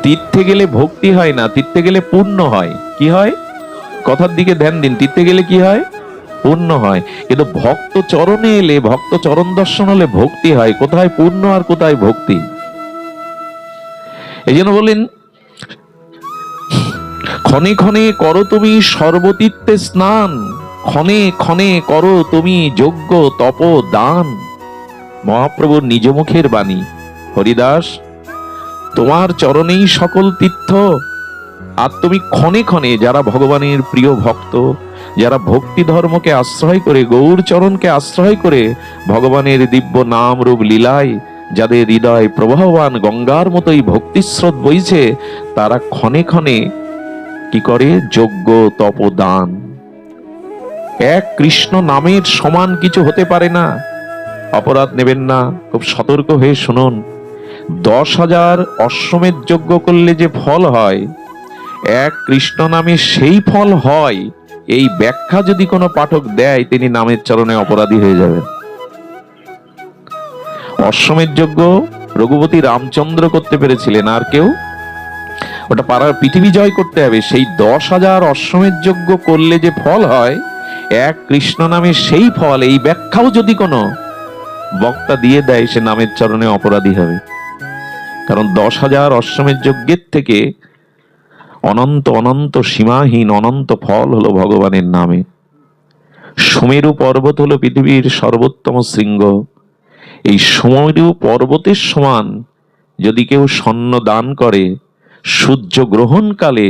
তীর্থে গেলে ভক্তি হয় না, তীর্থে গেলে পুণ্য হয়। কি হয়? কথার দিকে ধ্যান দিন। তীর্থে গেলে কি হয়? পুণ্য হয়। কিন্তু ভক্ত চরণে এলে, ভক্ত চরণ দর্শন হলে ভক্তি হয়। কোথায় পুণ্য আর কোথায় ভক্তি? এই জন্য বলেন, ক্ষণে ক্ষণে করো তুমি সর্বতীর্থে স্নান, ক্ষণে ক্ষণে করো তুমি যজ্ঞ তপ দান। মহাপ্রভুর নিজ মুখের বাণী। হরিদাস, তোমার চরণেই সকল তীর্থ, আর তুমি ক্ষণে ক্ষণে, যারা ভগবানের প্রিয় ভক্ত, যারা ভক্তি ধর্মকে আশ্রয় করে, গৌর চরণকে আশ্রয় করে ভগবানের দিব্য নাম রূপ লীলায় যাদের হৃদয় প্রবাহবান গঙ্গার মতোই ভক্তিস্রোত বইছে, তারা ক্ষণে ক্ষণে কি করে? যজ্ঞ তপ দান। এক কৃষ্ণ নামের সমান কিছু হতে পারে না। অপরাধ নেবেন না, খুব সতর্ক হয়ে শুনুন। 10,000 অশ্বমেধ যজ্ঞ করলে যে ফল হয়, এক কৃষ্ণ নামে সেই ফল হয়, এই ব্যাখ্যা যদি কোনো পাঠক দেয়, তিনি নামের চরণে অপরাধী হয়ে যাবেন। অশ্বমেধ যজ্ঞ রঘুপতি রামচন্দ্র করতে পেরেছিলেন, আর কেউ? ওটা পাড়ার পৃথিবী জয় করতে হবে। সেই 10,000 অশ্বমেধ যজ্ঞ করলে যে ফল হয়, এক কৃষ্ণ নামে সেই ফল, এই ব্যাখ্যাও যদি কোনো বক্তা দিয়ে দেয়, সে নামের চরণে অপরাধী হবে। কারণ 10,000 অশ্বমেধ যজ্ঞের থেকে অনন্ত অনন্ত সীমাহীন অনন্ত ফল হলো ভগবানের নামে। সুমেরু পর্বত হলো পৃথিবীর সর্বোত্তম শৃঙ্গ। এই সুমেরু পর্বতের সমান যদি কেউ স্বর্ণ দান করে, সূর্য গ্রহণকালে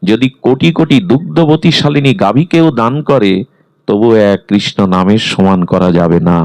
যদি কোটি কোটি দুগ্ধবতী শালিনী গাভীকেও দান করে, তবু এক কৃষ্ণ নামের সমান করা যাবে না।